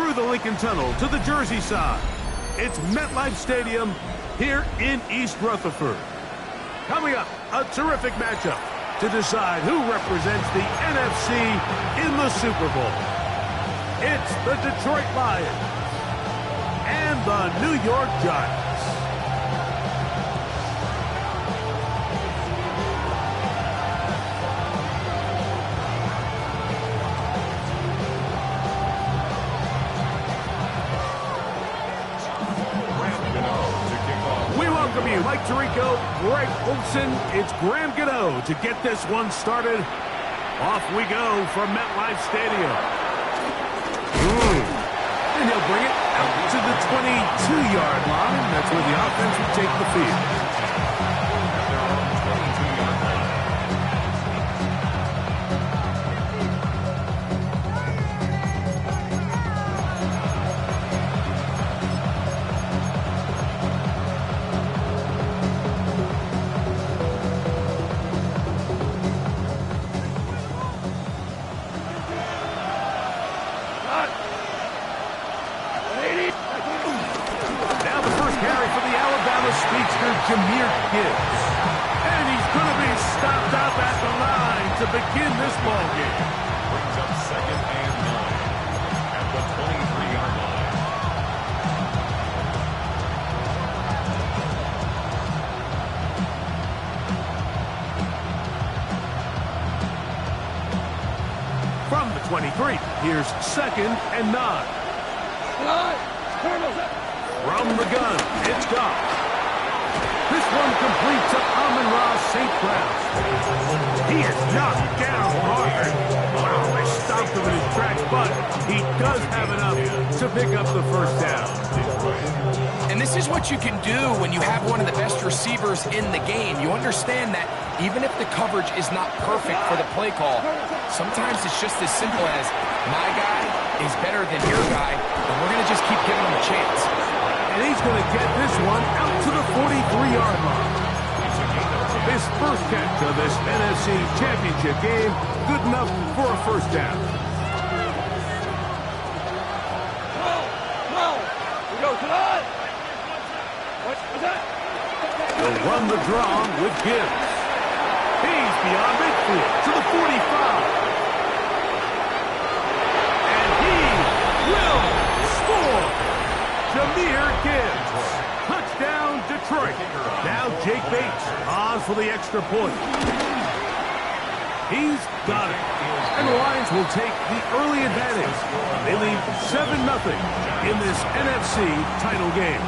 through the Lincoln Tunnel to the Jersey side. It's MetLife Stadium here in East Rutherford. Coming up, a terrific matchup to decide who represents the NFC in the Super Bowl. It's the Detroit Lions and the New York Giants. Mike Tirico, Greg Olson, it's Graham Gano to get this one started. Off we go from MetLife Stadium. And he'll bring it out to the 22-yard line. That's where the offense will take the field. Jahmyr Gibbs. And he's going to be stopped up at the line to begin this ball game. Brings up 2nd and 9 at the 23-yard line. From the 23, here's 2nd and 9. From the gun, it's Goff. This one complete to Amon-Ra St. Brown. He is knocked down hard. Oh, they stopped him in his tracks, but he does have enough to pick up the first down. And this is what you can do when you have one of the best receivers in the game. You understand that even if the coverage is not perfect for the play call, sometimes it's just as simple as my guy is better than your guy, and we're going to just keep giving him a chance. And he's going to get this one out to the 43-yard line. His first catch of this NFC Championship game, good enough for a first down. They'll run the draw with Gibbs. He's beyond midfield to the 45. And he will score. Jahmyr Gibbs. Touchdown, Detroit. Now Jake Bates on for the extra point. He's got it. And the Lions will take the early advantage. They lead 7-0 in this NFC title game.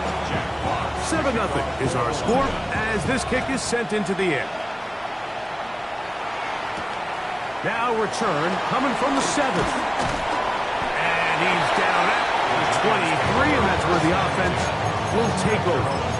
7-0 is our score as this kick is sent into the air. Now return coming from the 7. And he's down at 23, and that's where the offense will take over.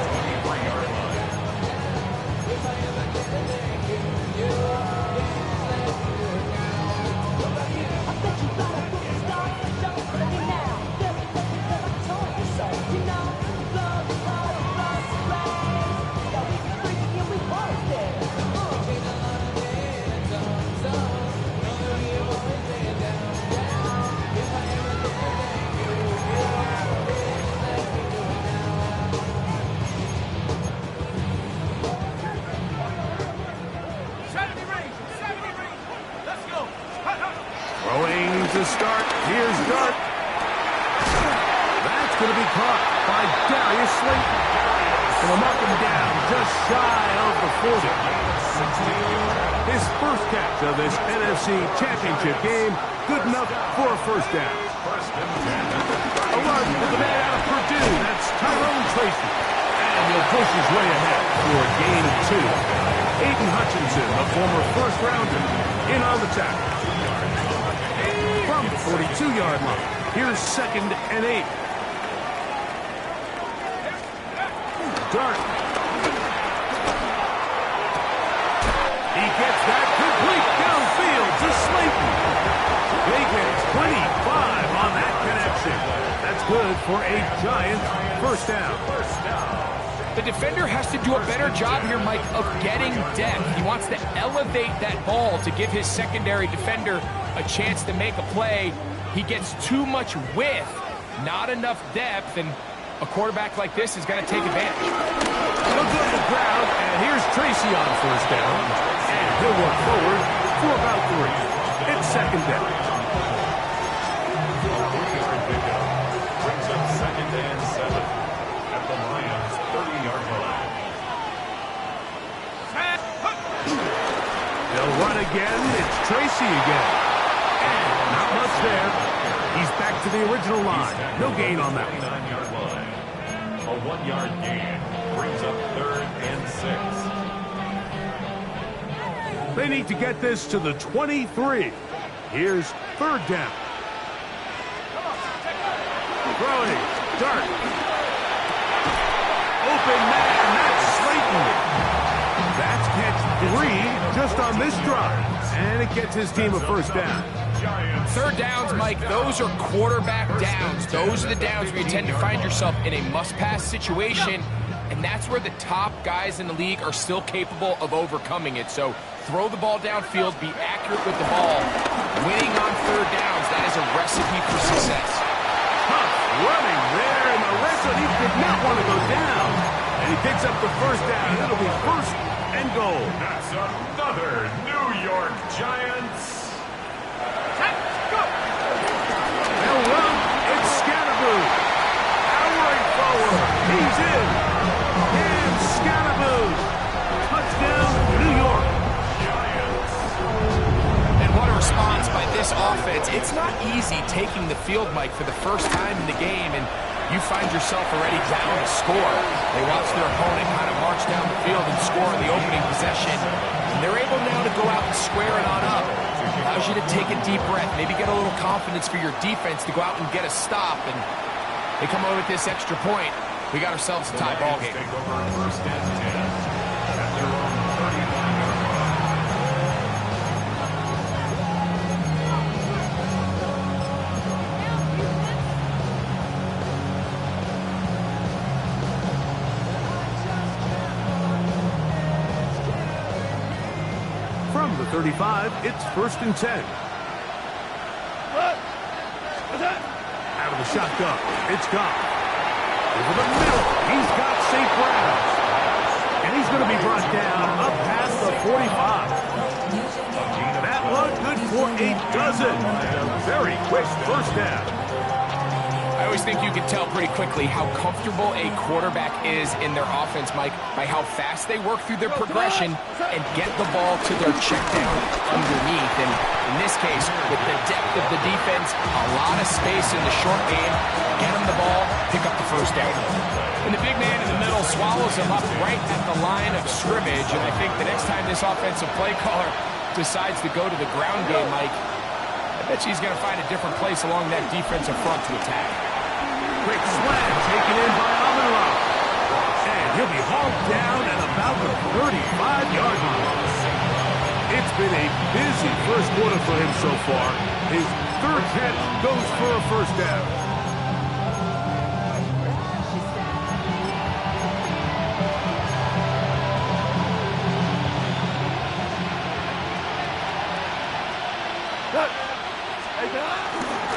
To start, here's Dart. That's going to be caught by Darius Slayton. From up and down, just shy of the 40. His first catch of this NFC Championship game, good enough for a first down. A run with the man out of Purdue, that's Tyrone Tracy. And he'll push his way ahead for a gain of 2. Aiden Hutchinson, a former first-rounder, in on the tackle. From the 42-yard line, here's 2nd and 8. Dart. He gets that complete downfield to Slayton. They get 25 on that connection. That's good for a Giant first down. The defender has to do a better job here, Mike, of getting depth. He wants to elevate that ball to give his secondary defender a chance to make a play. He gets too much width. not enough depth, and a quarterback like this is going to take advantage. He'll go to the ground, and here's Tracy on first down. And he'll work forward for about 3. It's second down. Brings up second and 7 at the Lions' 30-yard line. They'll run again. It's Tracy again. And not much there. He's back to the original line. No gain on that. 29-yard line. A 1-yard gain brings up third and 6. They need to get this to the 23. Here's third down. Throwing. Dart. Open man. That's Slayton. That's catch 3 just on this drive. And it gets his team a first down. Third downs, Mike, those are quarterback downs. Those are the downs where you tend to find yourself in a must-pass situation, and that's where the top guys in the league are still capable of overcoming it. So throw the ball downfield, be accurate with the ball. Winning on third downs, that is a recipe for success. Huff running there in the red zone. He did not want to go down. And he picks up the first down. It'll be first and goal. That's another New York Giants. They'll run. It's Scatterboo. Powering forward. He's in. And Scatterboo. Touchdown, New York. Giants. And what a response by this offense. It's not easy taking the field, Mike, for the first time in the game, and you find yourself already down a score. They watch their opponent kind of march down the field and score in the opening possession. And they're able now to go out and square it on up. Allows you to take a deep breath, maybe get a little confidence for your defense to go out and get a stop. And they come away with this extra point. We got ourselves a tie ball game. Take over first and 10 at their own 39-yard line. From the 35, it's first and 10. Out of the shotgun, it's Goff. Over the middle, he's got St. Brown. And he's going to be brought down up past the 45. That one good for a dozen. And a very quick first down. I always think you can tell pretty quickly how comfortable a quarterback is in their offense, Mike, by how fast they work through their progression and get the ball to their check down underneath. And in this case, with the depth of the defense, a lot of space in the short game, get him the ball, pick up the first down. And the big man in the middle swallows him up right at the line of scrimmage. And I think the next time this offensive play caller decides to go to the ground game, Mike, I bet he's going to find a different place along that defensive front to attack. Quick slam taken in by Amon-Ra. And he'll be hauled down at about the 35-yard line. It's been a busy first quarter for him so far. His third catch goes for a first down.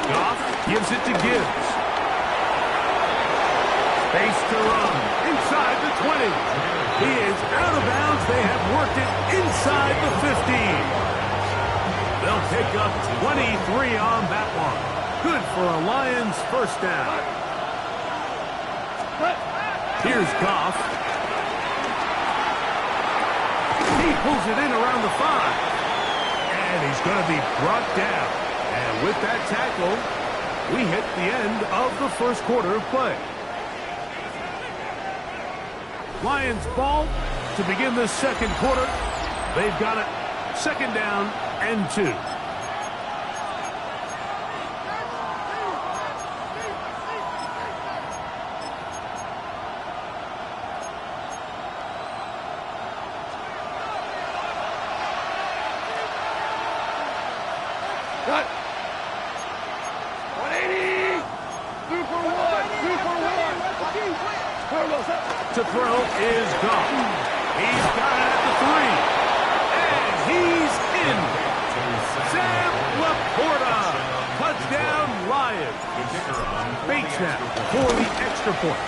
Goff gives it to Gibbs. Space to run inside the 20. He is out of bounds. They have worked it inside the 15. They'll pick up 23 on that one. Good for a Lions first down. Here's Goff. He pulls it in around the 5. And he's going to be brought down. And with that tackle, we hit the end of the first quarter of play. Lions ball to begin the second quarter. They've got it second down and 2. Cut. 180. 2 for 1. 2 for 1. To throw is Goff. He's got it at the 3. And he's in. Sam Laporta. Touchdown, Lions. fake snap for the extra point.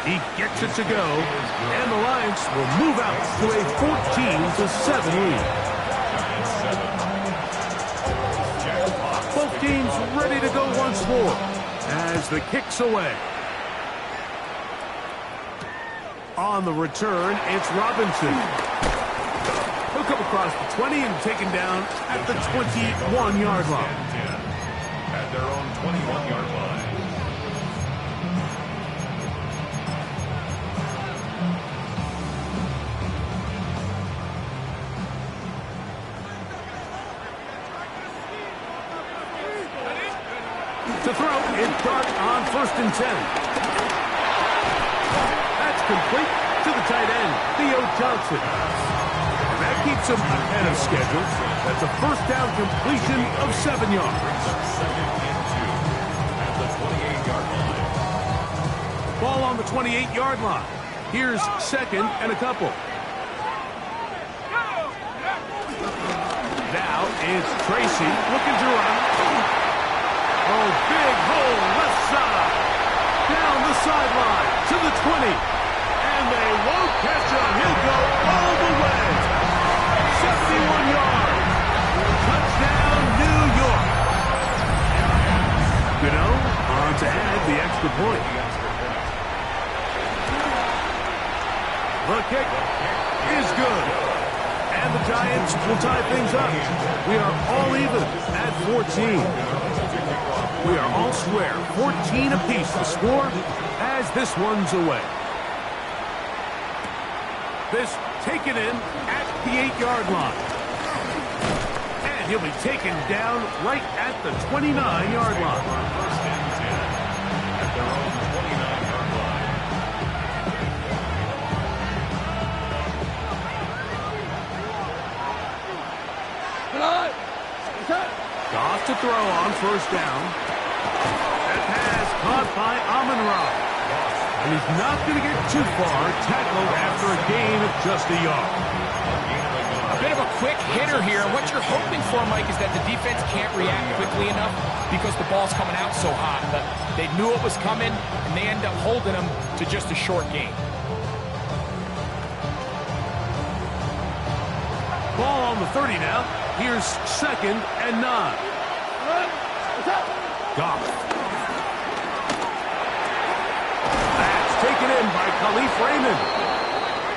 He gets it to go, and the Lions will move out to a 14-7 lead. Both teams ready to go once more as the kick's away. On the return, it's Robinson. He'll come across the 20 and taken down at the 21-yard line. At their own 21-yard line. To throw, it's Dart on 1st and 10. That's complete to the tight end, Theo Johnson. That keeps him ahead of schedule. That's a first down completion of 7 yards. Second and 2 at the 28-yard line. Ball on the 28-yard line. Here's second and a couple. Now it's Tracy looking to run. Oh, big hole left side. Down the sideline to the 20. And they won't catch him. He'll go all the way. 71 yards. Touchdown, New York. Gano on to add the extra point. The kick is good. And the Giants will tie things up. We are all even at 14. We are all square, 14 apiece to score as this one's away. This taken in at the 8-yard line. And he'll be taken down right at the 29-yard line. First and 10 at their own 29-yard line. Goff to throw on 1st down. That pass caught by Amon-Ra. And he's not going to get too far, tackled after a gain of just a yard. A bit of a quick hitter here. What you're hoping for, Mike, is that the defense can't react quickly enough because the ball's coming out so hot. But they knew it was coming, and they end up holding them to just a short gain. Ball on the 30 now. Here's second and 9. Goff. That's taken in by Khalif Raymond.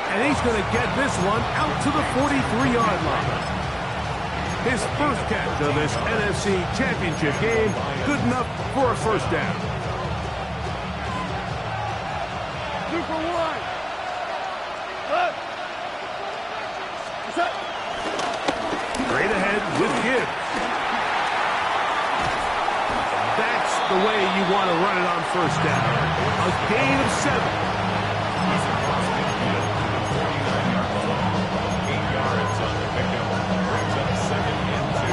And he's going to get this one out to the 43-yard line. His first catch of this NFC Championship game, good enough for a first down. 2 for 1. Straight ahead with Gibbs. That's the way you want to run it on first down. A gain of 7. He's across midfield to the 49-yard line. 8 yards on the pickup. Brings up second and 2.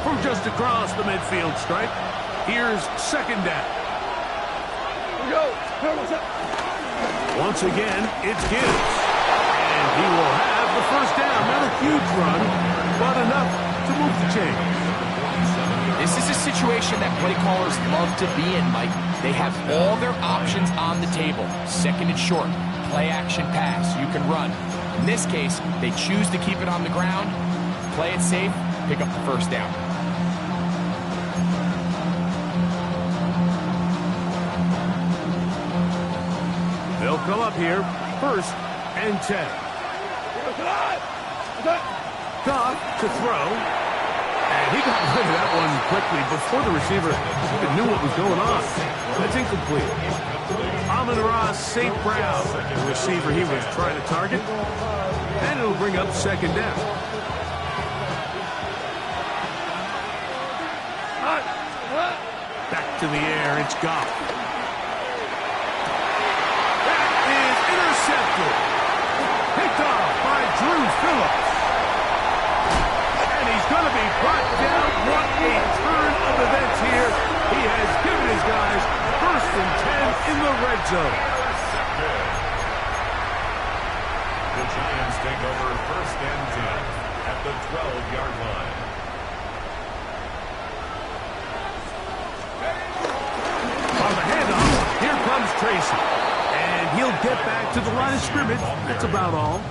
From just across the midfield stripe, here's second down. Once again, it's Gibbs. And he will have the first down. Not a huge run, but enough to move the chains. This is a situation that play callers love to be in, Mike. They have all their options on the table. Second and short, play action pass, you can run. In this case, they choose to keep it on the ground, play it safe, pick up the first down. They'll come up here, 1st and 10. Goff to throw. And he got rid of that one quickly before the receiver even knew what was going on. That's incomplete. Amon-Ra St. Brown, the receiver he was trying to target. And it'll bring up second down. Back to the air, it's Goff. Intercepted. Picked off by Drew Phillips. And he's going to be brought down. What a turn of events here. He has given his guys 1st and 10 in the red zone. take over 1st and 10 at the 12-yard line. On the handoff, here comes Tracy. And he'll get back to the line of scrimmage. That's about all.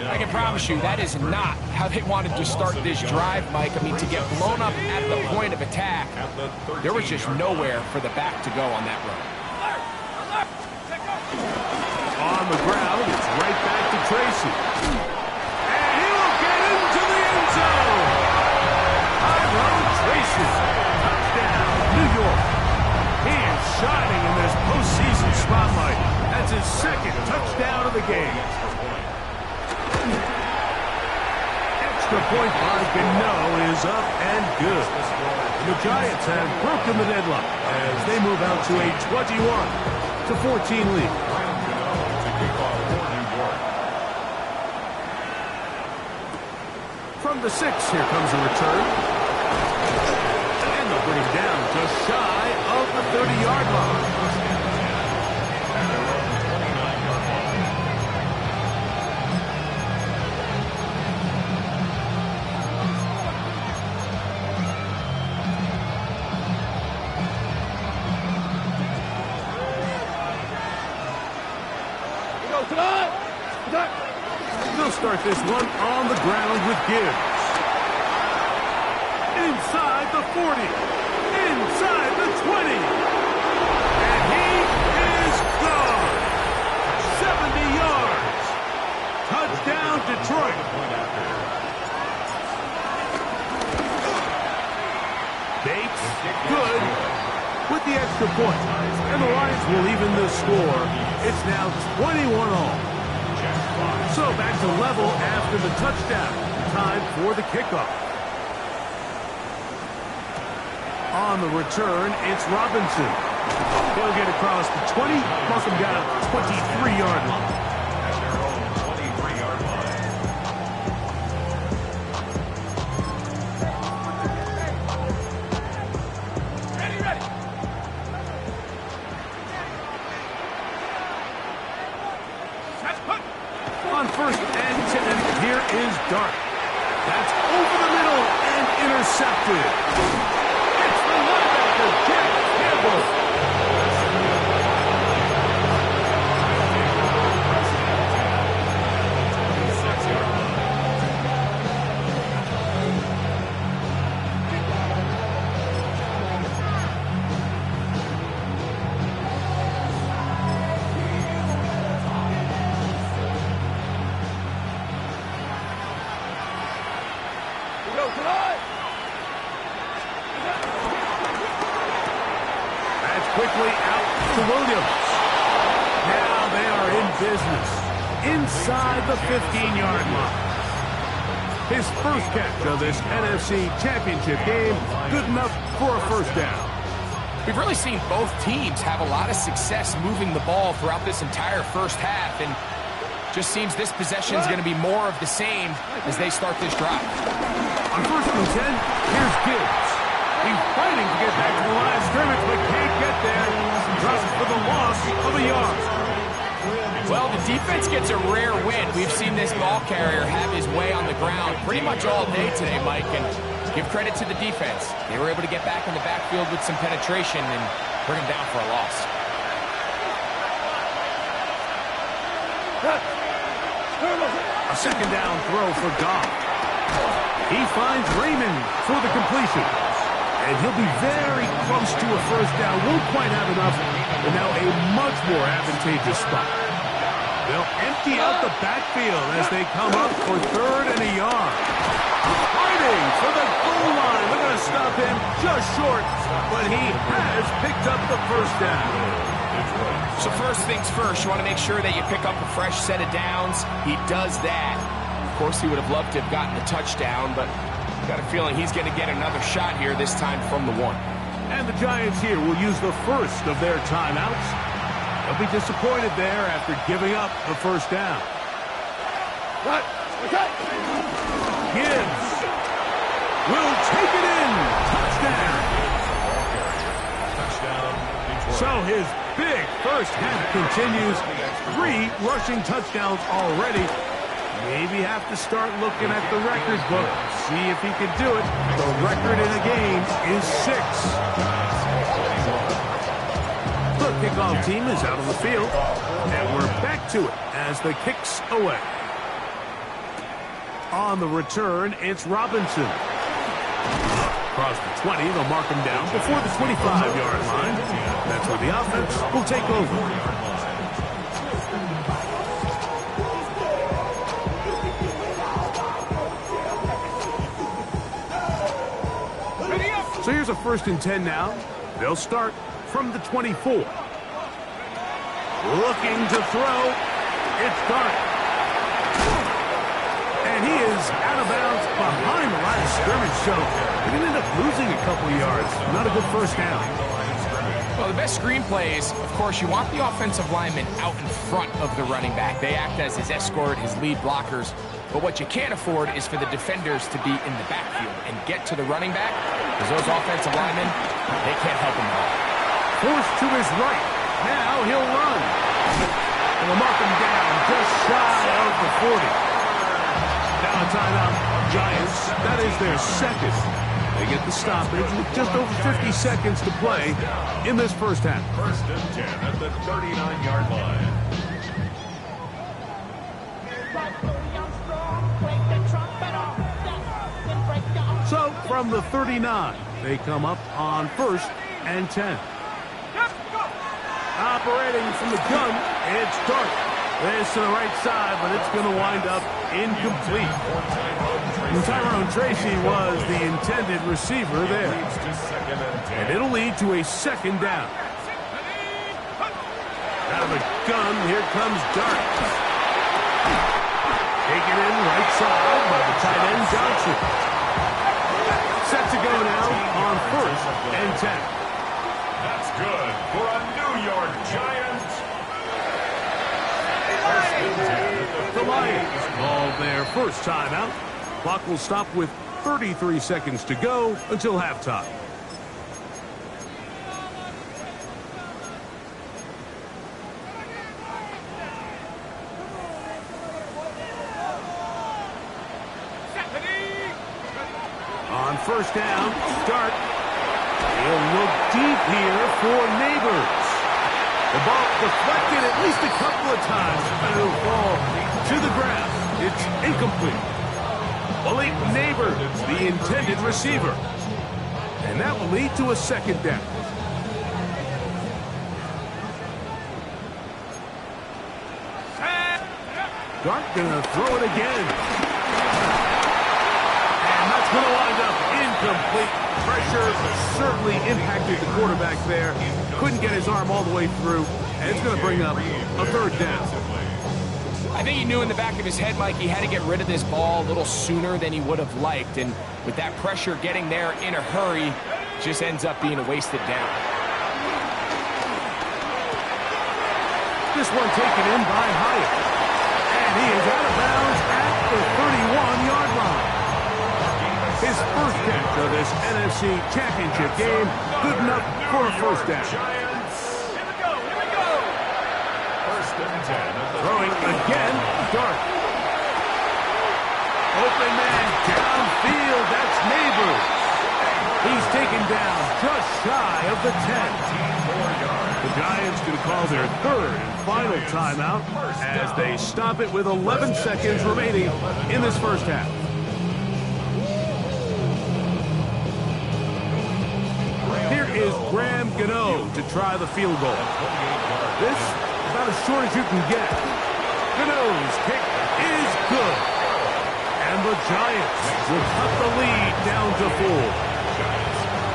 I can promise you that is not how they wanted to start this drive, Mike. I mean, to get blown up at the point of attack, there was just nowhere for the back to go on that run. On the ground, it's right back to Tracy. And he will get into the end zone. Tyrone Tracy. Touchdown, New York. He is shining in this postseason spotlight. That's his 2nd touchdown of the game. Extra point by Gano is up and good. The Giants have broken the deadlock as they move out to a 21-14 lead. From the 6, here comes a return. And they'll bring him down just shy of the 30-yard line. They'll start this one on the ground with Gibbs. Inside the 40. Inside the 20. And he is gone. 70 yards. Touchdown, Detroit. Bates, good, with the extra point. And the Lions will even the score. It's now 21-all. So back to level after the touchdown. Time for the kickoff. On the return, it's Robinson. He'll get across the 20, mark him down at the 23-yard line. At their own 23-yard line. Ready. On 1st and 10, here is Dart. That's over the middle and intercepted. It's the linebacker, Jack Campbell. Quickly out to Williams. Now they are in business. Inside the 15-yard line. His first catch of this NFC Championship game. Good enough for a 1st down. We've really seen both teams have a lot of success moving the ball throughout this entire 1st half, and just seems this possession is going to be more of the same as they start this drive. On 1st and 10, here's Gibbs. He's fighting to get back to the line of scrimmage, but can't get there. Just for the loss of a yard. Well, the defense gets a rare win. We've seen this ball carrier have his way on the ground pretty much all day today, Mike, and give credit to the defense. They were able to get back in the backfield with some penetration and bring him down for a loss. A 2nd down throw for Goff. He finds Raymond for the completion. And he'll be very close to a 1st down. Won't quite have enough. And now a much more advantageous spot. They'll empty out the backfield as they come up for 3rd and a yard. Fighting for the goal line. They're going to stop him just short. But he has picked up the 1st down. So first things first, you want to make sure that you pick up a fresh set of downs. He does that. Of course, he would have loved to have gotten the touchdown, but got a feeling he's going to get another shot here, this time from the 1. And the Giants here will use the first of their timeouts. They'll be disappointed there after giving up the 1st down. Gibbs will take it in. Touchdown. So his big 1st half continues. 3 rushing touchdowns already. maybe have to start looking at the record book, see if he can do it. The record in a game is 6. The kickoff team is out on the field, and we're back to it as the kick's away. On the return, it's Robinson. Across the 20, they'll mark him down before the 25-yard line. That's where the offense will take over. So here's a 1st and 10 now. They'll start from the 24. Looking to throw. It's Dart. And he is out of bounds behind the line of scrimmage. So he didn't end up losing a couple of yards. Not a good 1st down. Well, the best screenplay is, of course, you want the offensive lineman out in front of the running back. They act as his escort, his lead blockers. But what you can't afford is for the defenders to be in the backfield and get to the running back, because those offensive linemen, they can't help him at all. Forced to his right. Now he'll run. And they'll mark him down just shy of the 40. Now a timeout. Giants, that is their 2nd. They get the stoppage with just over 50 seconds to play in this 1st half. 1st and 10 at the 39-yard line. So, from the 39, they come up on 1st and 10. Operating from the gun, it's Dart. This to the right side, but it's going to wind up incomplete. And Tyrone Tracy was the intended receiver there. And it'll lead to a 2nd down. Out of the gun, here comes Dart. Taken in right side by the tight end Johnson. Set to go now on 1st and 10. That's good for a New York Giants. The Lions call their 1st timeout. Clock will stop with 33 seconds to go until halftime. On 1st down, Dart. He'll look deep here for Neighbors. The ball deflected at least a couple of times, and it'll fall to the ground. It's incomplete. Malik Neighbors, the intended receiver. And that will lead to a 2nd down. Dart gonna throw it again. And that's gonna wind up incomplete. Pressure certainly impacted the quarterback there. Couldn't get his arm all the way through. And it's gonna bring up a 3rd down. I think he knew in the back of his head, Mike, he had to get rid of this ball a little sooner than he would have liked. And with that pressure getting there in a hurry, just ends up being a wasted down. This one taken in by Hyatt. And he is out of bounds at the 31-yard line. His 1st catch of this NFC Championship game, good enough for a 1st down. Throwing again, Dart. Open man downfield, that's Neighbors. He's taken down just shy of the 10. The Giants can call their 3rd and final timeout as they stop it with 11 seconds remaining in this 1st half. Here is Graham Gano to try the field goal. This about as short as you can get. Gano's kick is good. And the Giants will cut the lead down to 4.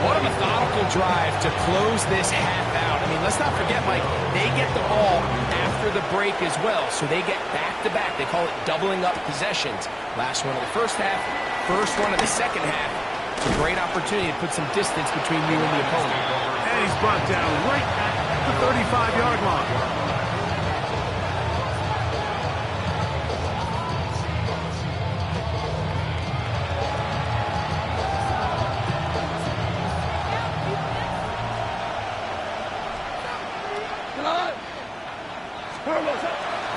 What a methodical drive to close this half out. I mean, let's not forget, Mike, they get the ball after the break as well, so they get back-to-back. They call it doubling up possessions. Last one of the 1st half, 1st one of the 2nd half. It's a great opportunity to put some distance between you and the opponent. And he's brought down right at the 35-yard line.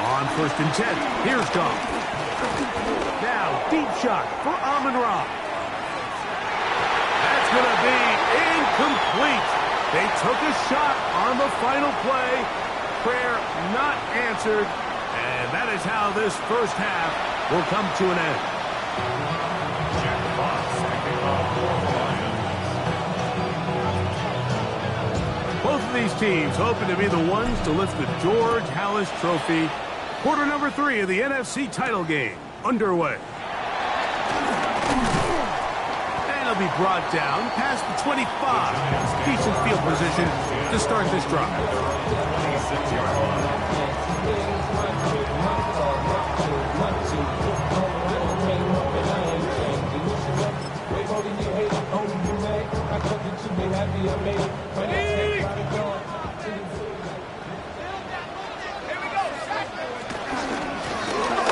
On 1st and 10. Here's Goff. Now, deep shot for Amon-Ra. That's going to be incomplete. They took a shot on the final play. Prayer not answered. And that is how this first half will come to an end. Jack Fox picking up for the Lions. Both of these teams hoping to be the ones to lift the George Halas Trophy. Quarter number 3 of the NFC title game underway. And it'll be brought down past the 25. Decent field position to start this drive. 26-yard line.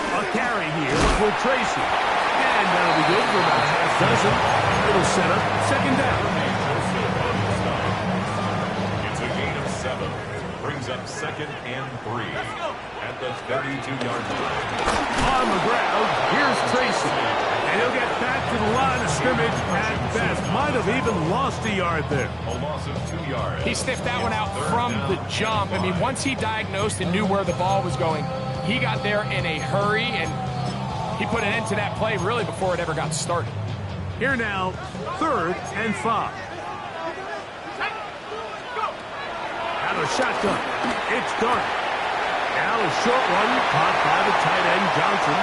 A carry here for Tracy. And that'll be good for about half dozen. It'll set up second down. It's a gain of 7. Brings up 2nd and 3 at the 32-yard line. On the ground, here's Tracy. And he'll get back to the line of scrimmage at best. Might have even lost a yard there. A loss of 2 yards. He sniffed that one out from the jump. I mean, once he diagnosed and knew where the ball was going, he got there in a hurry, and he put an end to that play really before it ever got started. Here now, 3rd and 5. Out of shotgun, it's Dart. Now a short one, caught by the tight end Johnson.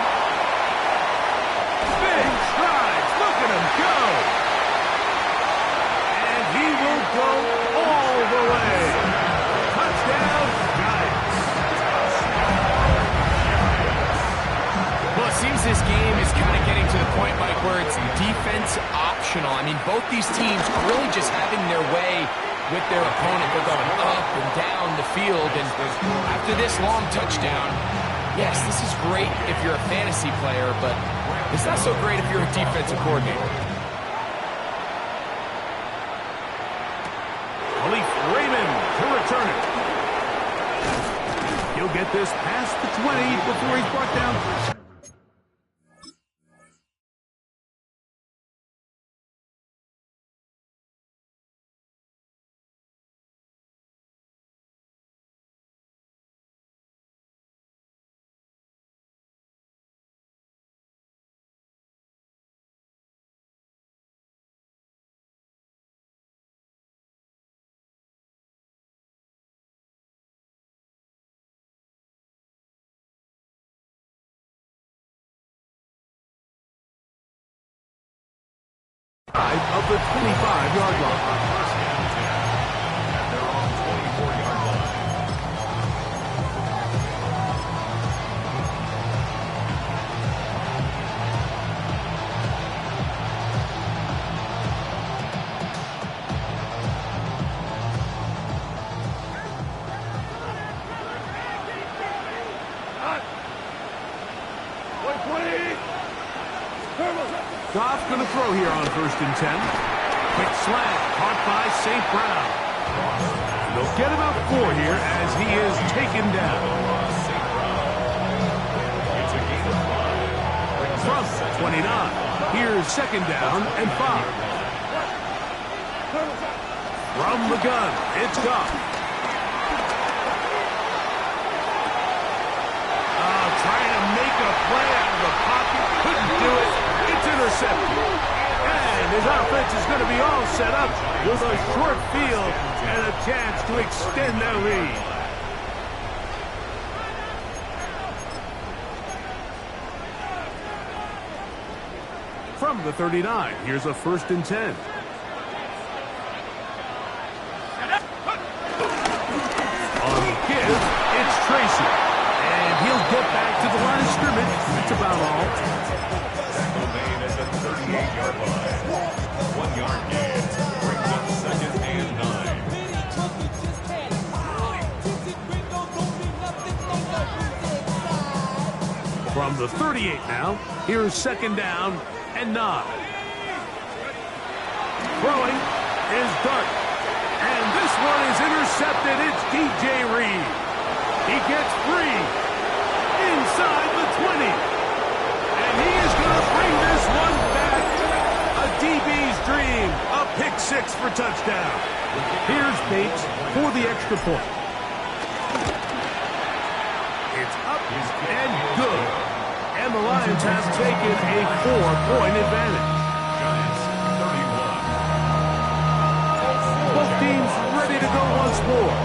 Big strides, look at him go! And he will go all the way. Touchdown, Giants. Well, it seems this game is kind of getting to the point, Mike, where it's defense optional. I mean, both these teams are really just having their way with their opponent. They're going up and down the field, and after this long touchdown, yes, this is great if you're a fantasy player, but it's not so great if you're a defensive coordinator. Khalif Raymond to return it. He'll get this past the 20 before he's brought down. Of the 25-yard line. First down 10 at their own 24-yard line. Goff going to throw here on 1st and 10. Quick slant, caught by St. Brown. They'll get about 4 here as he is taken down. It's a gain of 5. From 29, here's 2nd down and 5. From the gun, it's Goff. Trying to make a play out of the pocket, couldn't do it. It's intercepted. And his offense is going to be all set up with a short field and a chance to extend their lead. From the 39, here's a 1st and 10. On the give, it's Tracy. And he'll get back to the line of scrimmage. That's about all. Tackle made at the 38-yard line. 1-yard gain. Brings up 2nd and 9. From the 38 now, here's 2nd down and 9. Throwing is Dart. And this one is intercepted. It's DJ Reed. He gets free inside the 20. And he is going to bring this one back. A DB's dream. A pick six for touchdown. Here's Bates for the extra point. It's up and good. And the Lions have taken a 4-point advantage. Giants 31. Both teams ready to go once more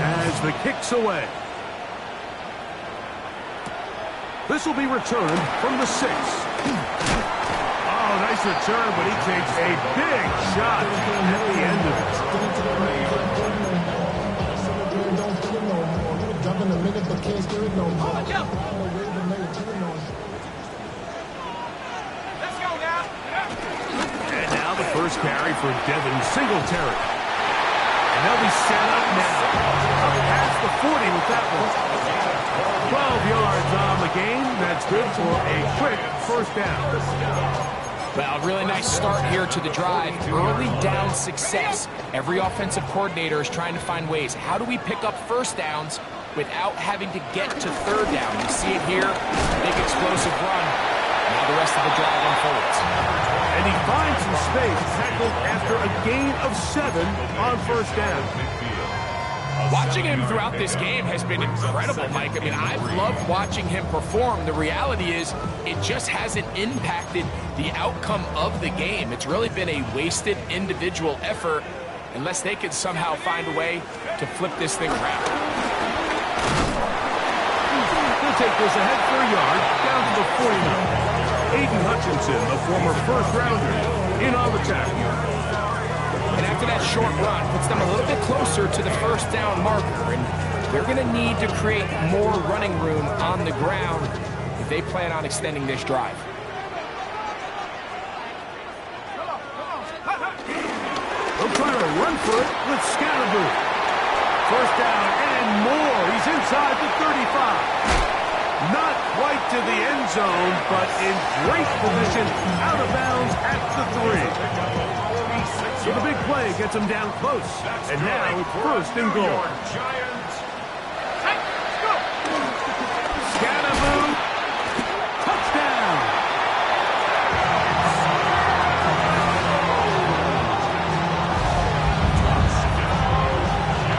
as the kick's away. This will be returned from the 6. Oh, nice return, but he takes a big shot at the end of it. And now the first carry for Devin Singletary. And they'll be set up now. Up past the 40 with that one. 12 yards on the game. That's good for a quick first down. Well, really nice start here to the drive. Early down success. Every offensive coordinator is trying to find ways. How do we pick up first downs without having to get to third down? You see it here. Big explosive run. Now the rest of the drive unfolds. And he finds some space, tackled after a gain of 7 on first down. Watching him throughout this game has been incredible, Mike. I mean, I've loved watching him perform. The reality is it just hasn't impacted the outcome of the game. It's really been a wasted individual effort unless they can somehow find a way to flip this thing around. He'll take this ahead for a yard, down to the 49. Aiden Hutchinson, the former first-rounder, in on the tackle. And after that short run, puts them a little bit closer to the first down marker. And they're going to need to create more running room on the ground if they plan on extending this drive. They'll try to run for it with Scatterboo. First down and more. He's inside the 35. Not quite to the end zone, but in great position, out of bounds at the 3. So the big play gets him down close. And now it's first and goal. Scatterboo. Touchdown.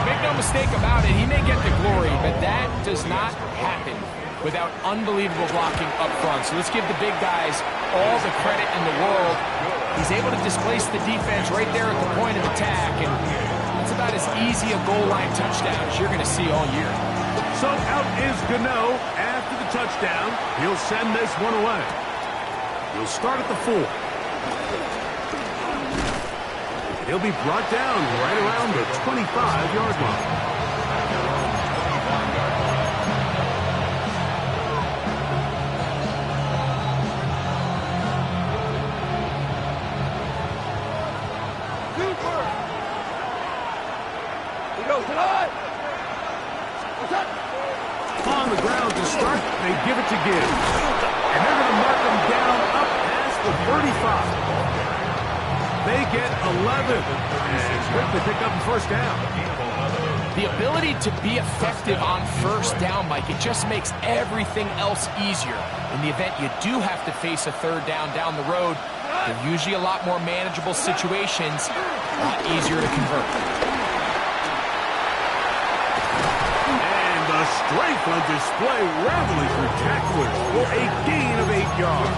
Make no mistake about it, he may get the glory, but that does not happen without unbelievable blocking up front. So let's give the big guys all the credit in the world. He's able to displace the defense right there at the point of attack, and that's about as easy a goal line touchdown as you're going to see all year. So out is Gano after the touchdown. He'll send this one away. He'll start at the 4. He'll be brought down right around the 25-yard line. On the ground to start, they give it to Gibbs. And they're going to mark him down up past the 35. They get 11 and quickly pick up the first down. The ability to be effective on first down, Mike, it just makes everything else easier. In the event you do have to face a third down the road, they're usually a lot more manageable situations, a lot easier to convert. And the strength on display rarely for tacklers for a gain of 8 yards.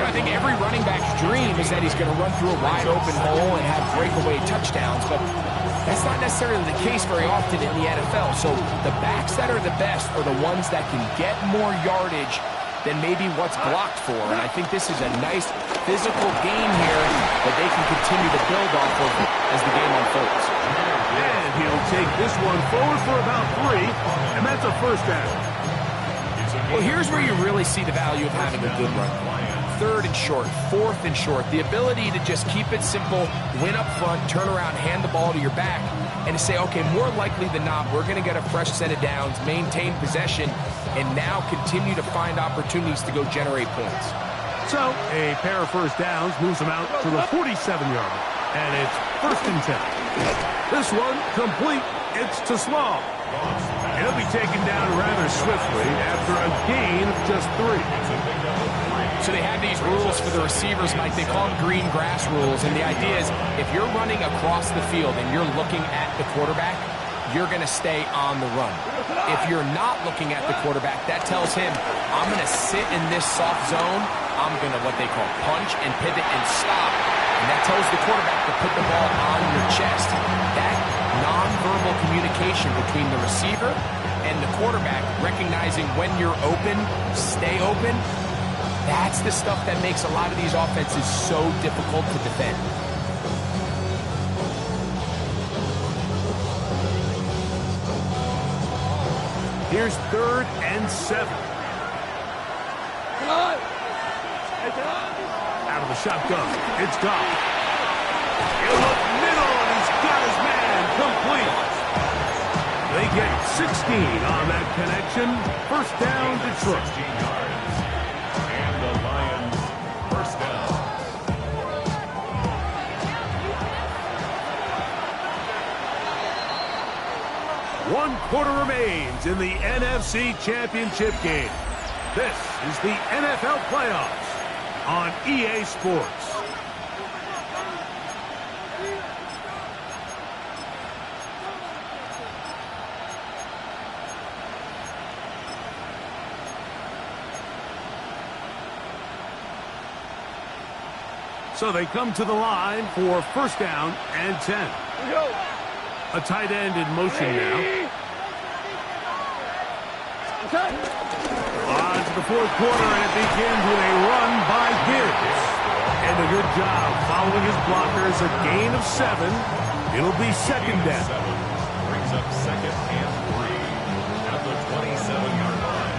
I think every running back's dream is that he's going to run through a wide open hole and have breakaway touchdowns, but that's not necessarily the case very often in the NFL. So the backs that are the best are the ones that can get more yardage than maybe what's blocked for. And I think this is a nice physical game here that they can continue to build off of as the game unfolds. And he'll take this one forward for about 3, and that's a first down. Well, here's where you really see the value of having a good run. 3rd and short, 4th and short. The ability to just keep it simple, win up front, turn around, hand the ball to your back, and to say, okay, more likely than not, we're going to get a fresh set of downs, maintain possession, and now continue to find opportunities to go generate points. So a pair of first downs moves them out to the 47-yard, and it's 1st and 10. This one complete. It's to Small. He'll be taken down rather swiftly after a gain of just 3. So they have these rules for the receivers, Mike. They call them green grass rules. And the idea is if you're running across the field and you're looking at the quarterback, you're going to stay on the run. If you're not looking at the quarterback, that tells him, I'm going to sit in this soft zone. I'm going to what they call punch and pivot and stop. And that tells the quarterback to put the ball on your chest. That nonverbal communication between the receiver and the quarterback, recognizing when you're open, stay open, that's the stuff that makes a lot of these offenses so difficult to defend. Here's 3rd and 7. Out of the shotgun, it's Goff. He'll look middle, and he's got his man complete. They get 16 on that connection. First down, Detroit. 16 yards. And the Lions first down. One quarter remains in the NFC Championship game. This is the NFL Playoffs on EA Sports. So they come to the line for first down and 10. A tight end in motion now. On to the 4th quarter, and it begins with a run by Gibbs. And a good job following his blockers, a gain of 7. It'll be second down. Brings up 2nd and 3 at the 27-yard line.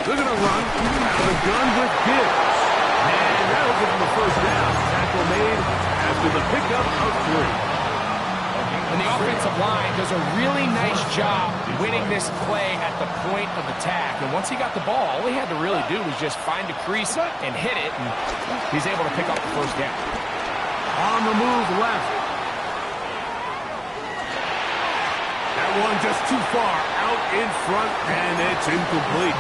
They're going to run out of the gun with Gibbs. And that'll give him the first down. Tackle made after the pickup of 3. And the offensive line does a really nice job winning this play at the point of attack. And once he got the ball, all he had to really do was just find a crease and hit it. And he's able to pick up the first down. On the move left. That one just too far out in front, and it's incomplete.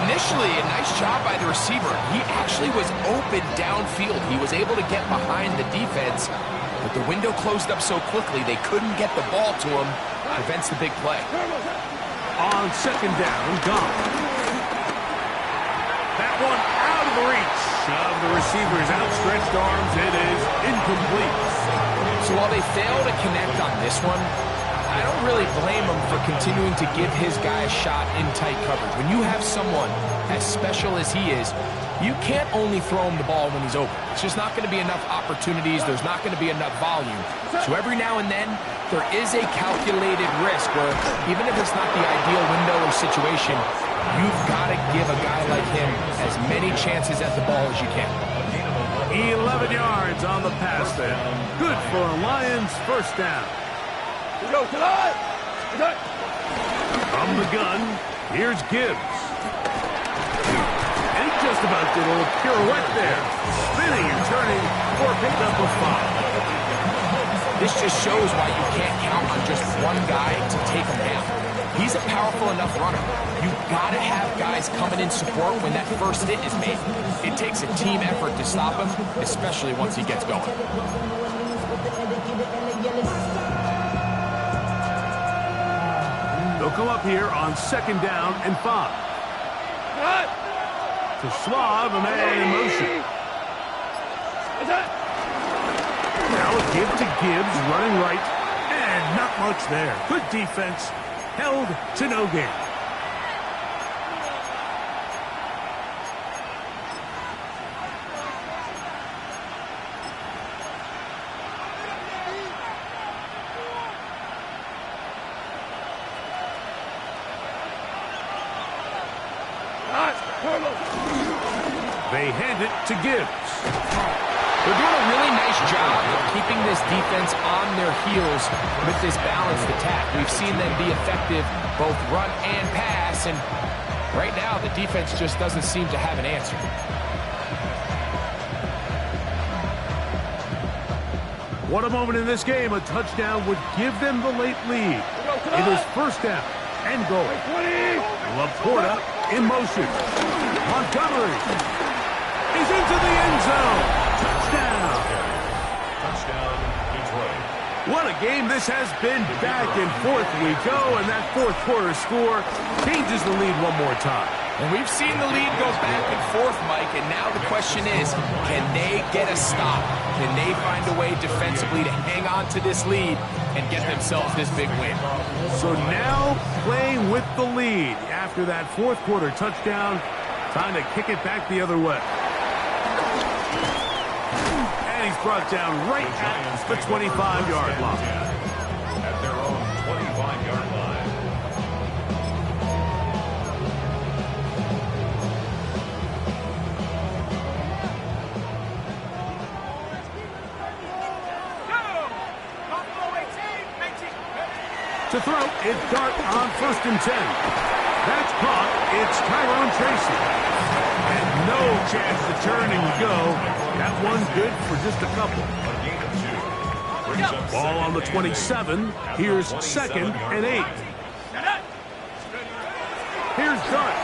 Initially, a nice job by the receiver. He actually was open downfield. He was able to get behind the defense, but the window closed up so quickly they couldn't get the ball to him. Prevents the big play. On second down, gone. That one out of the reach of the receiver's outstretched arms. It is incomplete. So while they fail to connect on this one, I don't really blame him for continuing to give his guy a shot in tight coverage. When you have someone as special as he is, you can't only throw him the ball when he's open. It's just not going to be enough opportunities. There's not going to be enough volume. So every now and then, there is a calculated risk where even if it's not the ideal window or situation, you've got to give a guy like him as many chances at the ball as you can. 11 yards on the pass there. Good for a Lions first down. From the gun, here's Gibbs. And he just about did a little pirouette there. Spinning and turning for a pickup of 5. This just shows why you can't count on just one guy to take him down. He's a powerful enough runner. You've got to have guys coming in support when that first hit is made. It takes a team effort to stop him, especially once he gets going. They'll come up here on second down and 5. To Slav, a man in motion. Now a give to Gibbs, running right, and not much there. Good defense, held to no gain. They hand it to Gibbs. They're doing a really nice job of keeping this defense on their heels with this balanced attack. We've seen them be effective both run and pass, and right now the defense just doesn't seem to have an answer. What a moment in this game. A touchdown would give them the late lead. It is first down and goal. Laporta in motion. Montgomery is into the end zone. Touchdown. Touchdown, Detroit. What a game this has been. Back and forth we go, and that fourth quarter score changes the lead one more time. And we've seen the lead go back and forth, Mike, and now the question is, can they get a stop? Can they find a way defensively to hang on to this lead and get themselves this big win? So now playing with the lead after that fourth quarter touchdown, time to kick it back the other way. And he's brought down right at the 25-yard line. At their own 25-yard line. To throw, it's Dart on 1st and 10. That's caught. It's Tyrone Tracy. And no chance to turn and go. That one good for just a couple. A gain of 2. Brings up Ball on the 27. Here's 2nd and 8. Here's Dart.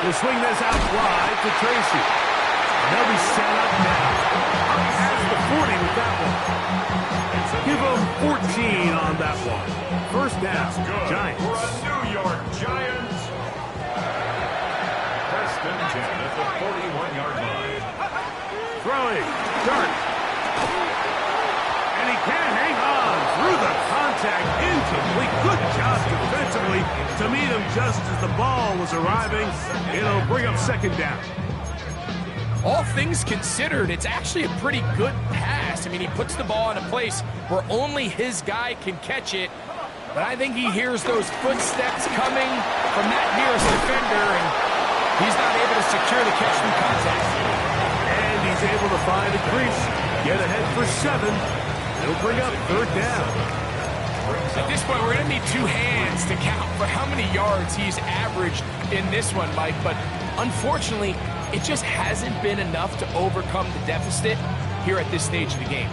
We'll swing this out wide to Tracy. And they'll be set up now. Up past the 40 with that one. Give them 14 on that one. First down, Giants. For a New York Giants. First and 10 at the 41-yard line. Throwing, Dart. And he can't hang on through the contact, incomplete. Good job defensively to meet him just as the ball was arriving. It'll bring up 2nd down. All things considered, it's actually a pretty good pass. I mean, he puts the ball in a place where only his guy can catch it. But I think he hears those footsteps coming from that nearest defender, and he's not able to secure the catch from contact. And he's able to find a crease. Get ahead for 7. It'll bring up 3rd down. At this point, we're going to need 2 hands to count for how many yards he's averaged in this one, Mike. But unfortunately, it just hasn't been enough to overcome the deficit here at this stage of the game.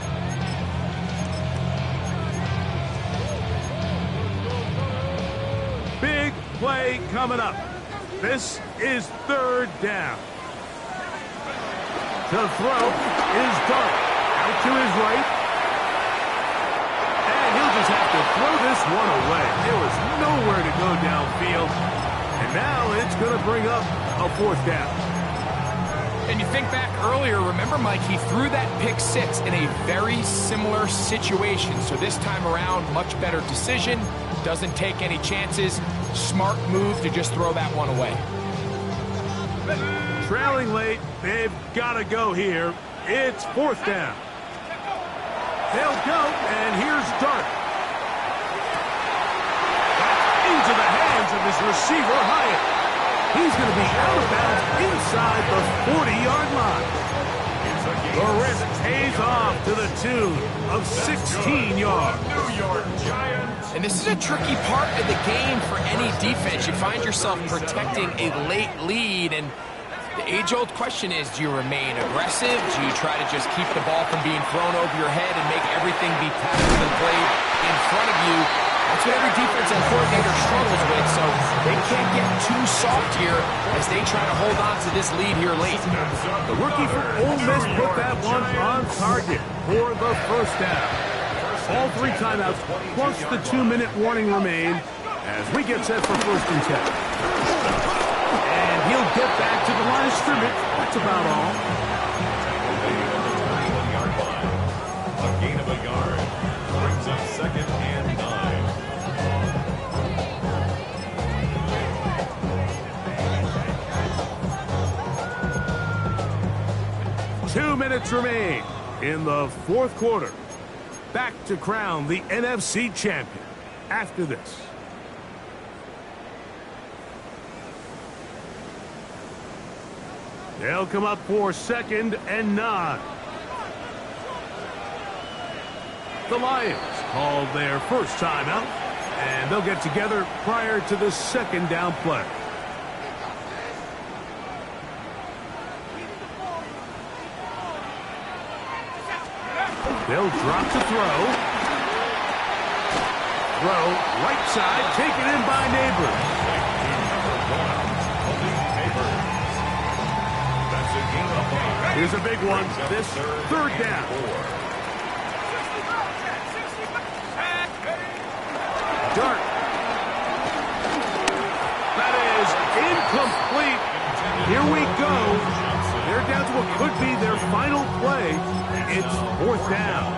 Big play coming up. This is 3rd down. To throw is Dart. Out to his right. And he'll just have to throw this one away. There was nowhere to go downfield. And now it's going to bring up a 4th down. And you think back earlier, remember, Mike, he threw that pick 6 in a very similar situation. So this time around, much better decision, doesn't take any chances. Smart move to just throw that one away. Trailing late, they've got to go here. It's 4th down. They'll go, and here's Dart. Into the hands of his receiver, Hyatt. He's going to be out of bounds inside the 40-yard line. The risk pays off to the tune of 16 yards. New York Giants. And this is a tricky part of the game for any defense. You find yourself protecting a late lead, and the age-old question is, do you remain aggressive? Do you try to just keep the ball from being thrown over your head and make everything be tackled and played in front of you? That's what every defensive coordinator struggles with, so they can't get too soft here as they try to hold on to this lead here late. The rookie from Ole Miss put that one on target for the first down. All 3 timeouts plus the 2-minute warning remain as we get set for 1st and 10. And he'll get back to the line of scrimmage. That's about all. A gain of a yard. Brings up 2nd and 9. 2 minutes remain in the 4th quarter. Back to crown the NFC champion after this. They'll come up for 2nd and 9. The Lions called their first timeout, and they'll get together prior to the 2nd down play. They'll drop to throw. Throw, right side, taken in by Neighbors. Here's a big one. This third down. Dart. That is incomplete. Here we go. They're down to what could be their final play. It's fourth down.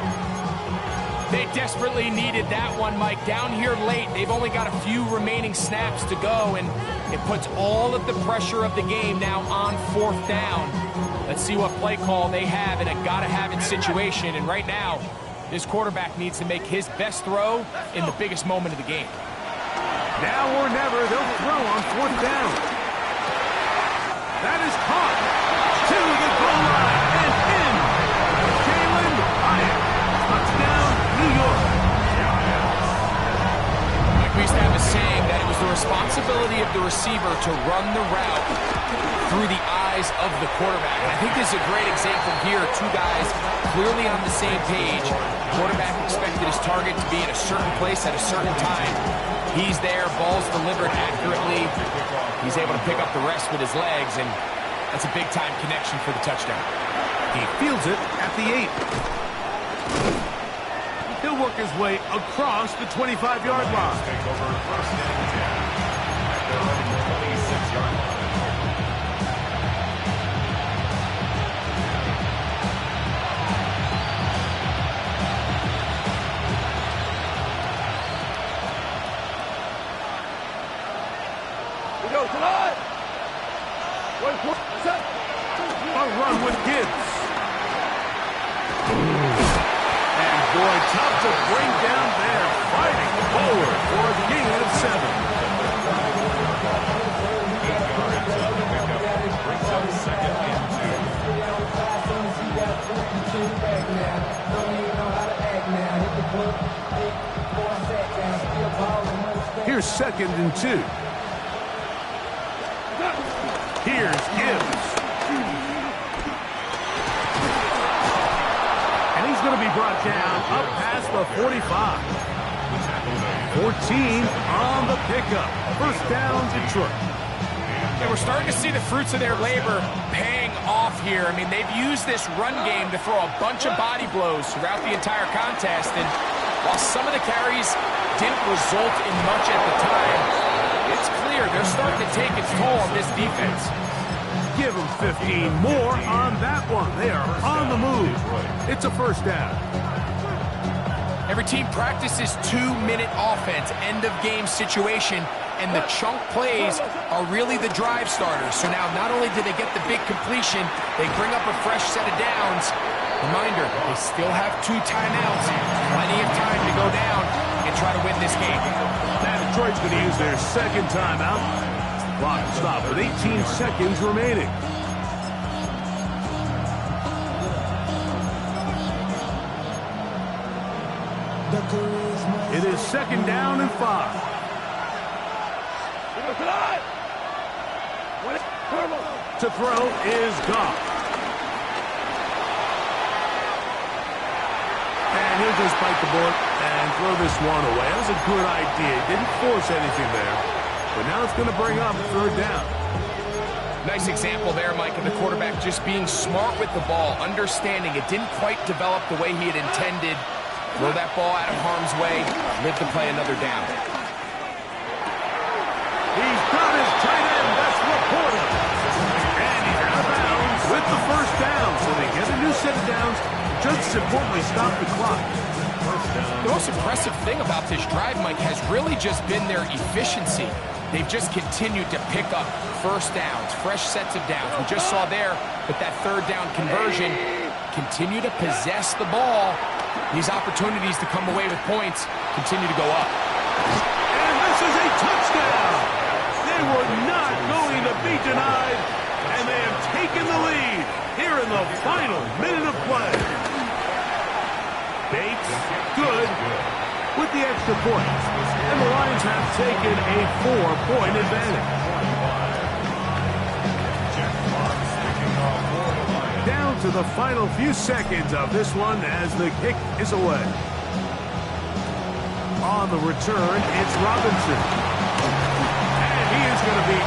They desperately needed that one, Mike. Down here late, they've only got a few remaining snaps to go, and it puts all of the pressure of the game now on fourth down. Let's see what play call they have in a gotta-have-it situation. And right now, this quarterback needs to make his best throw in the biggest moment of the game. Now or never, they'll throw on fourth down. That is caught to the goal line and in. Jalen Hyatt. Touchdown, New York. Like we used to have a saying that it was the responsibility of the receiver to run the route through the eyes of the quarterback. And I think this is a great example here. Two guys clearly on the same page. The quarterback expected his target to be in a certain place at a certain time. He's there, ball's delivered accurately. He's able to pick up the rest with his legs, and that's a big-time connection for the touchdown. He fields it at the 8. He'll work his way across the 25-yard line. Take over first and 10 at their own 26-yard line. A run with Gibbs. And boy, tough to bring down there. Fighting forward for a gain of 7. 8 yards on the pickup. Brings up second and 2. Here's second and 2. Here's Gibbs. And he's going to be brought down up past the 45. 14 on the pickup. First down, Detroit. Yeah, we're starting to see the fruits of their labor paying off here. I mean, they've used this run game to throw a bunch of body blows throughout the entire contest. And while some of the carries didn't result in much at the time, it's clear they're starting to take its toll on this defense. Give them 15 more on that one. They are on the move. It's a first down. Every team practices 2-minute offense, end-of-game situation, and the chunk plays are really the drive starters. So now not only do they get the big completion, they bring up a fresh set of downs. Reminder, they still have 2 timeouts, plenty of time to go down and try to win this game. Now Detroit's going to use their second timeout. Clock stopped with 18 seconds remaining. It is second down and 5. To throw is Goff. And he'll just bite the bullet and throw this one away. That was a good idea. Didn't force anything there. But now it's going to bring up third down. Nice example there, Mike, of the quarterback just being smart with the ball, understanding it didn't quite develop the way he had intended. Throw that ball out of harm's way, live to play another down. He's got his tight end, that's Laporta. And he's out of bounds with the first down. So they get a new set of downs. Just importantly, stop the clock. The most impressive thing about this drive, Mike, has really just been their efficiency. They've just continued to pick up first downs, fresh sets of downs. We just saw there with that third down conversion, continue to possess the ball. These opportunities to come away with points continue to go up. And this is a touchdown. They were not going to be denied, and they have taken the lead here in the final minute of play. Bates, good, with the extra point. And the Lions have taken a 4-point advantage. Down to into the final few seconds of this one as the kick is away. On the return, it's Robinson. And he is going to be